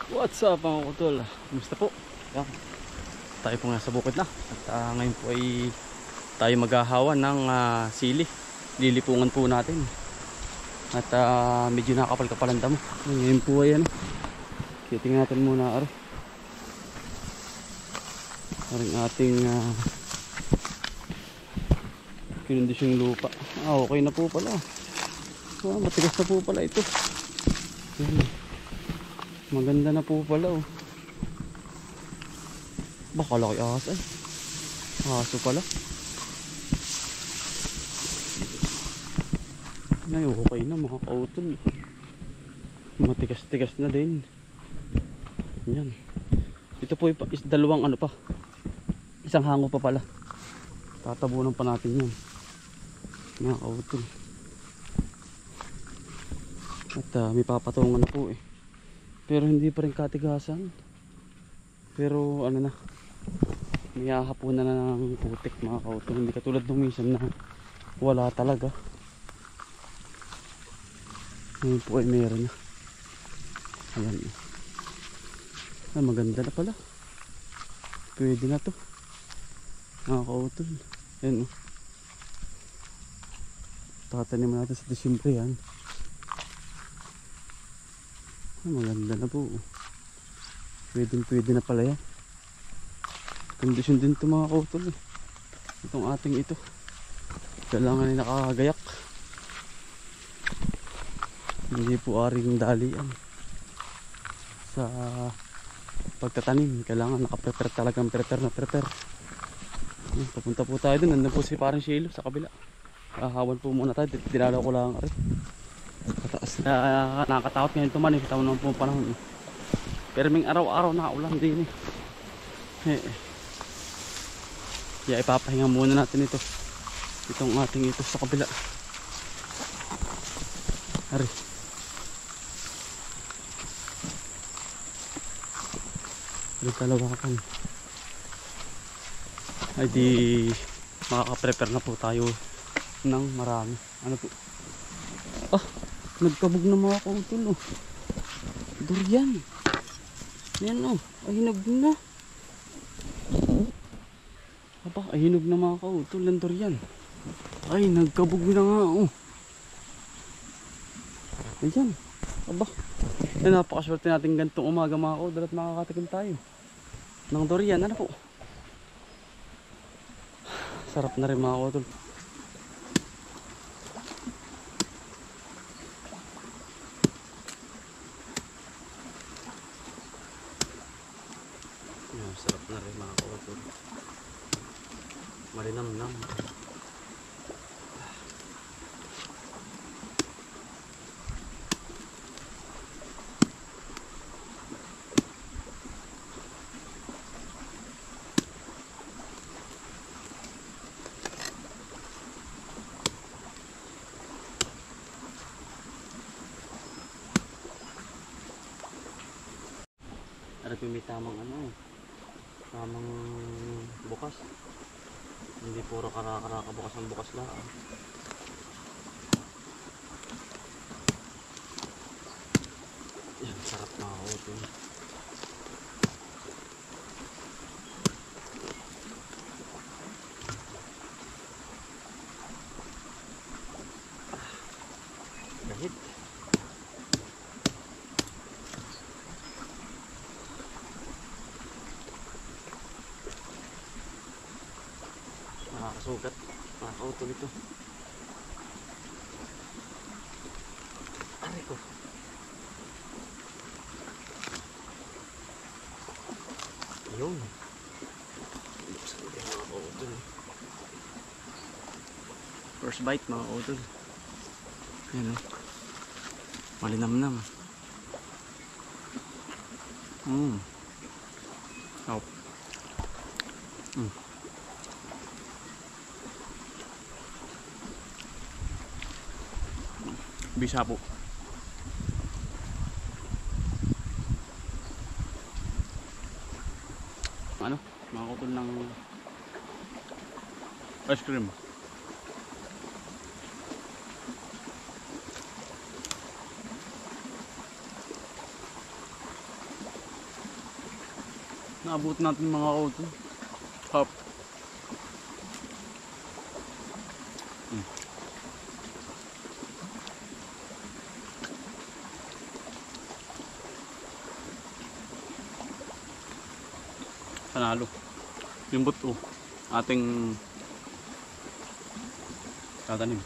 What's up mga kutol? Kumusta po? Yan. Tayo po nga sa bukid na. At ngayon po ay tayo maghahawan ng sili. Lilipungan po natin. At medyo nakapal-kapal ang damo. Ngayon po ay ano. Tingnan natin muna ari. Aring ating kinondisyong lupa. Okay na po pala. Matigas na po pala ito. Yan. Maganda na po pala oh. Baka laki ahas ay. Aso pala. Ay okay na mga kautol. Matigas-tigas na din. Yan. Ito po is dalawang ano pa. Isang hango pa pala. Tatabunan pa natin yan. Mga kautol. At may papatungan na po eh. Pero hindi pa rin katigasan. Pero ano na, may hahapunan na ng putik mga kautol. Hindi katulad nung minsan na wala talaga. Ngayon po ay meron na. Ayan. Maganda na pala. Pwede na to mga kautol. Ayan. Tatanim natin sa Disyembre yan. Maganda na po. Pwede na pala yan. Kondisyon din ito mga kautol eh. Itong ating ito. Kailangan ay nakagayak. Hindi po aring dalian. Sa pagtatanim. Kailangan nakaprepare talagang prepare. Papunta po tayo dun. Nandun po si parang Shilo sa kabila. Hawan po muna tayo. Dinalaw ko lang rin. Pataas na nakakatakot ngayon tumanim. Kita mo naman po panahon eh. Pero may araw-araw na ulan din eh. Kaya ipapahinga muna natin ito. Itong ating ito sa kabila. Ari. Ari kalawakan. Ay di makaka-prepare na po tayo ng marami. Ano po? Nagkabog na mga kautol oh. Durian. Yan oh. Ahinog na. Aba, ahinog na mga kautol ng durian. Ay, nagkabog na nga oh. Ayan. Aba. Ay, napakaswerte natin gantong umaga mga kautol at makakatikim tayo ng durian. Ano po? Sarap na rin mga kautol. Sarap na rin mga kautol. Malinamnam. Harap yung may tamang ano, tamang bukas. Hindi puro karaka bukas ang bukas lang. Yan, sarap na ako ito. Kahit nakakasugat, nakakautol ito. Aray ko. Ayun. Buksan ito yung mga kautol. First bite mga kautol. Ayan o. Malinamnam. Oh. Bisa po. Ano? Mga kautol ng ice cream. Naabot natin mga auto. Hop. Panalo. Yung buto ating tatanim.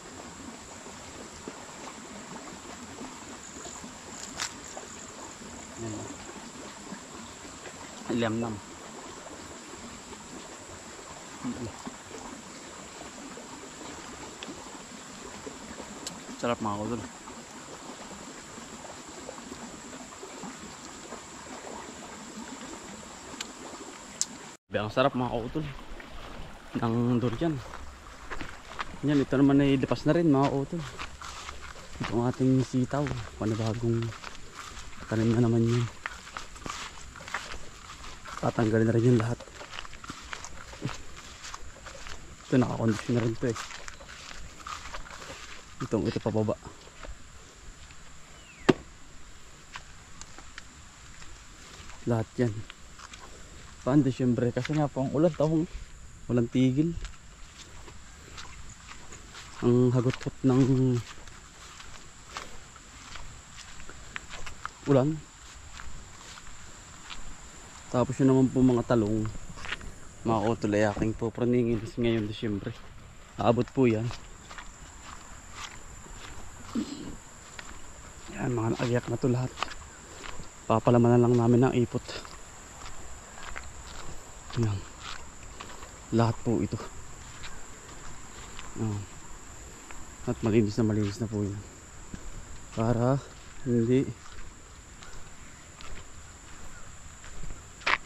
Liamnam. Sarap mga kautol. Ang sarap mga kautol ng durian. Yan, ito naman ay lipas na rin mga kautol. Ito ang ating sitaw. Panibagong tanim na naman yun. Tatanggalin na rin yung lahat. Ito nakakondisyon na rin ito eh. Ito pababa. Lahat yan. Paan Desyembre kasi nga po ang ulan taong walang tigil. Ang hagot-hot ng ulan. Tapos yun naman po mga talong, mga kautol aking po praningin ngayon Desyembre. Aabot po yan. Yan mga naagiyak na to lahat. Papalaman na lang namin ng ipot. Yan. Lahat po ito. At malinis na po yun. Para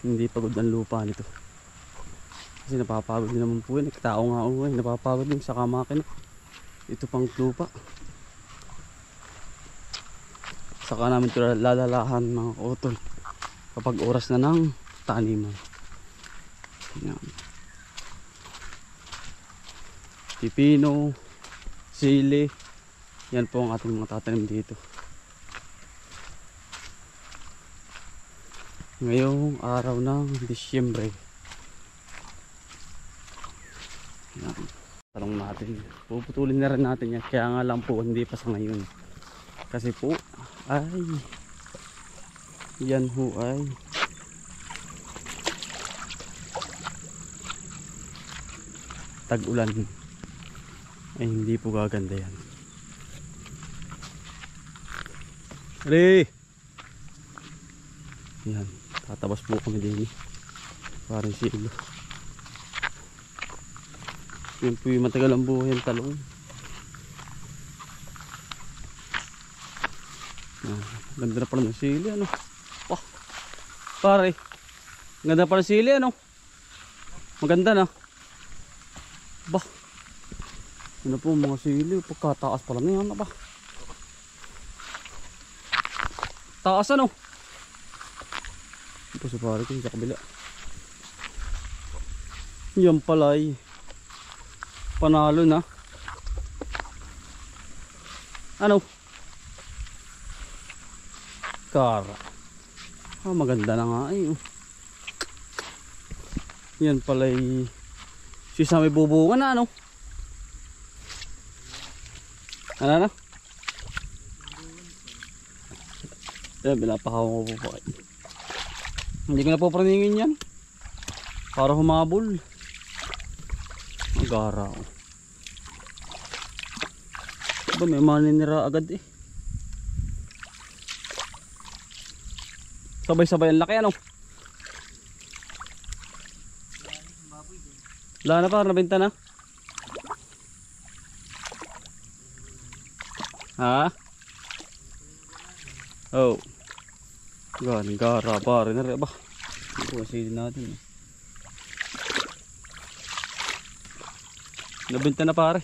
hindi pagod ang lupa nito. Kasi napapagod din naman po yun. Tao nga ako eh. Napapagod din sa makina. Ito pang lupa. Saka namin ito lalalahan mga kautol kapag oras na ng taniman. Yan. Pipino, sili. Yan po ang ating mga tatanim dito. Ngayong araw ng Disyembre. Yan. Talong natin. Puputulin na rin natin yan. Kaya nga lang po hindi pa sa ngayon. Kasi po ay yan ho ay tag-ulan. Ay hindi po gaganda yan. Re! Yan. Tatabas po kami din. Parang silo. Yan po yung matagal ang buhay ng talong. Ganda na pala ng sili ano. Oh, pare. Ganda pala ng sili ano. Maganda na. Bah. Ano po mga sili. Pagkataas pala na yan ba. Taas ano. Ito sa pare ko sa kabila. Yan pala ay panalo na. Ano? Kara. Maganda na nga eh. Yan pala ay sisa may bubungan na ano. Ano na? Yan, pinapakaw ko po. Hindi ko na po praningin yan. Para humabol. Magara oh. Ba may maninira agad eh. Sabay-sabay ang laki ano. Wala na pa, nabenta na. Ha? Oh. Galing gara pare na rin ba. Ito kasi natin eh. Nabenta na pare.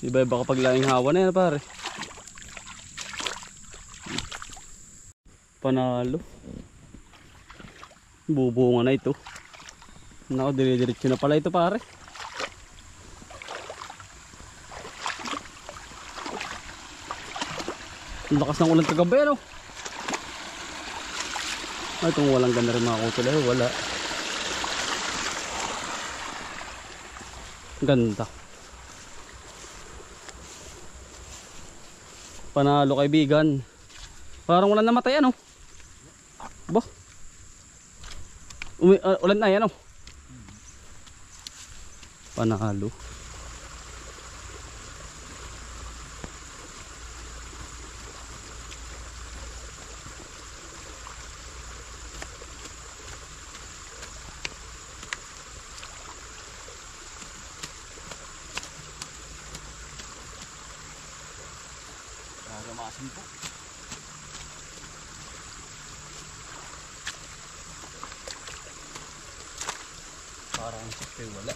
Iba-iba kapag laing hawa na yan pare. Panalo. Bubunga na ito. Nako, dire-diretso na pala ito pare. Ang lakas ng ulan kagabi, ano? Ay, itong walang ganda rin mga kutol. Ay, wala. Ganda. Panalo kaibigan. Parang ulan namatay, ano? Bah. Ulan na yan, ano? Panalo. Gagamasin po. Parang sakto wala.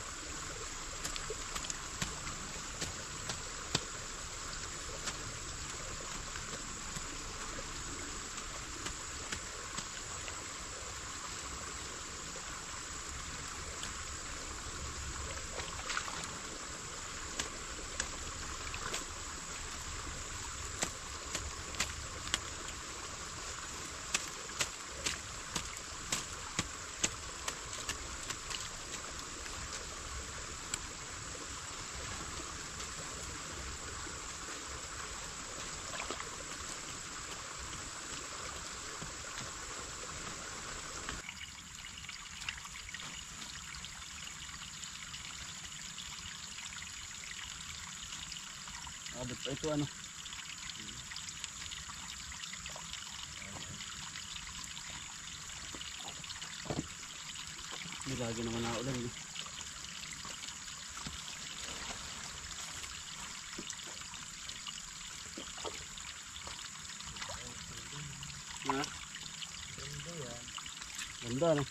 Abot pa ito, ano? Nilagi naman na ulan, eh. Ha? Ganda yan. Ganda, no?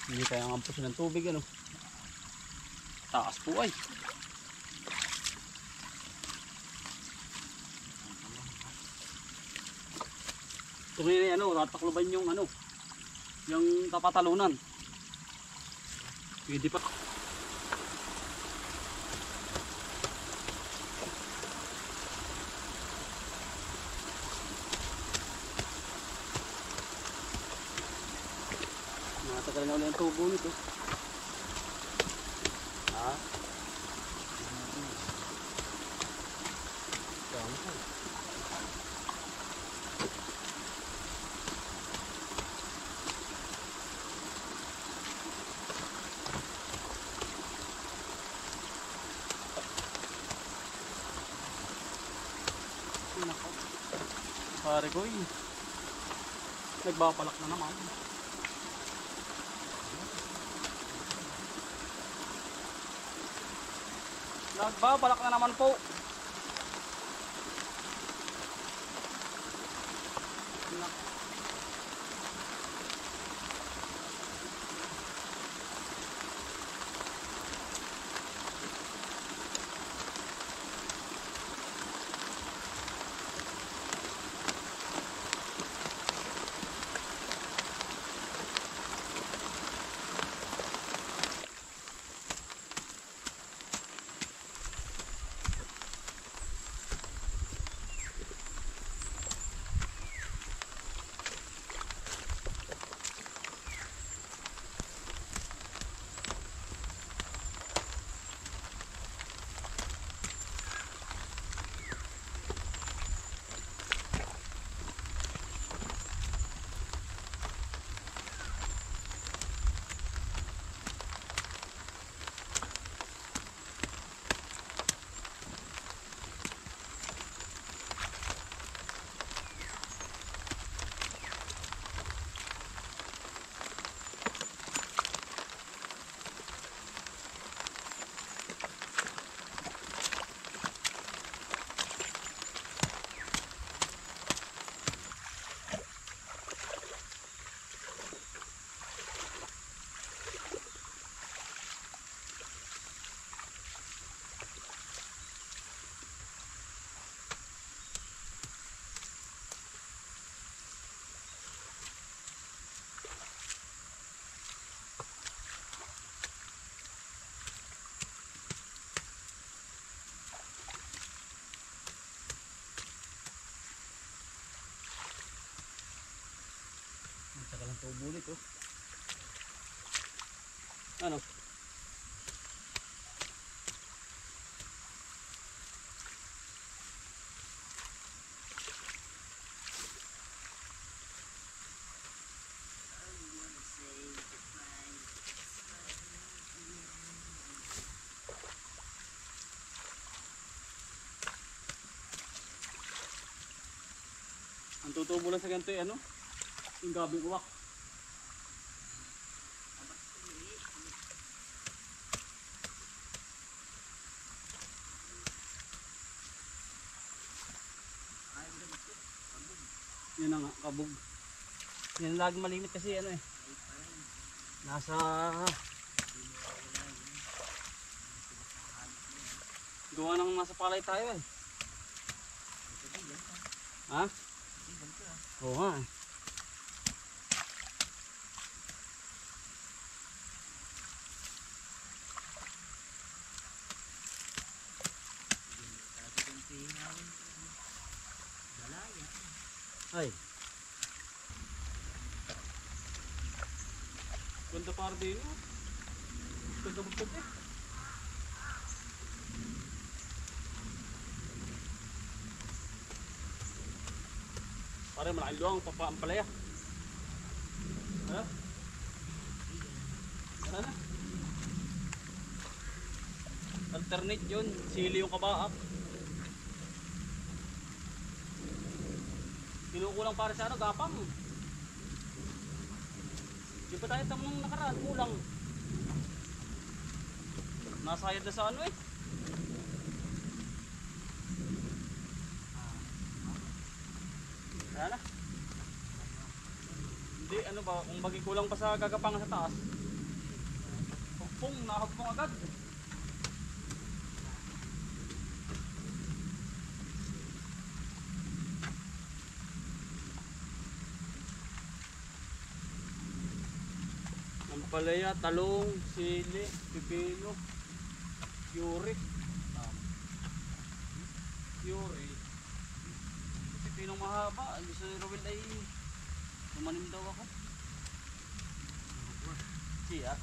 Hindi kaya ngampusin ng tubig, ano? Taas po ay. Ito ngayon, ano, tatakloban yung, ano, yung kapatalunan. Pwede pa. Natagal na ulit ang tubo nito. Ha? Dami po. Pare ko eh. Nagbapalak na naman. Nagbabalak na naman po. Tubulit oh. Ano? Ang tutubo lang sa ganito ano? Yung gabing uwak. Yan na nga, kabog. Yan lagi malimit kasi ano eh. Nasa gawa ng nasa palay tayo eh. Ha? Oo nga eh. Ay. Ganda para din oh. Ganda magpag eh. Pare malaking luwang papaampalaya. Ha? Ano na? Alternate yun. Sili yung kabaak. Kinukulang para sa ano, gapang. Di ba tayo tamo nung nakaraan? Kulang. Nasayad na sa ano eh. Kaya na. Hindi, ano ba, kung bagi kulang pa sa gagapang sa taas. Hugpong, nahugpong agad. Ampalaya, talong, sili, pipino, yuri. Yuri. Pipinong mahaba, gusto ni Rowel ay tumanim daw ako. Siya.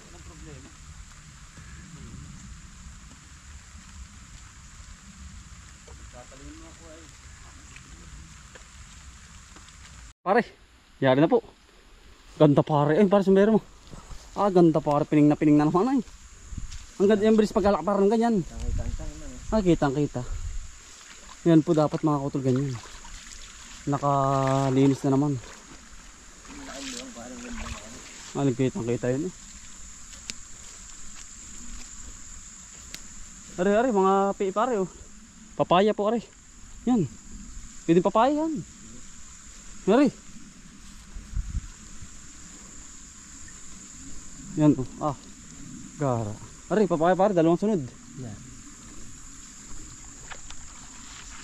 Walang problema. Tatalingin mo ako ay. Pare, yari na po. Ganda pare, ay pare sumero mo. Ah, ganda pare, pining na naman ay. Ang ganda yung bilis pagkalak parang ganyan. Ah, kitang kita. Yan po dapat mga kautol ganyan. Nakalinis na naman. Ah, kitang kita yun eh. Are, mga pare oh. Papaya po are. Yan. Pwede papaya yan. Are. Yan oh. Ah. Gara. Are, papaya pare, dalawang sunod. Yeah.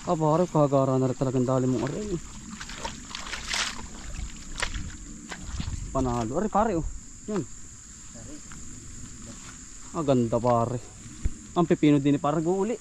Ah, pare, kagara na rin talagang dali mong are. Panalo. Are, pare oh. Yan. Ah, ganda pare. Ang pipino din ni parang guuli.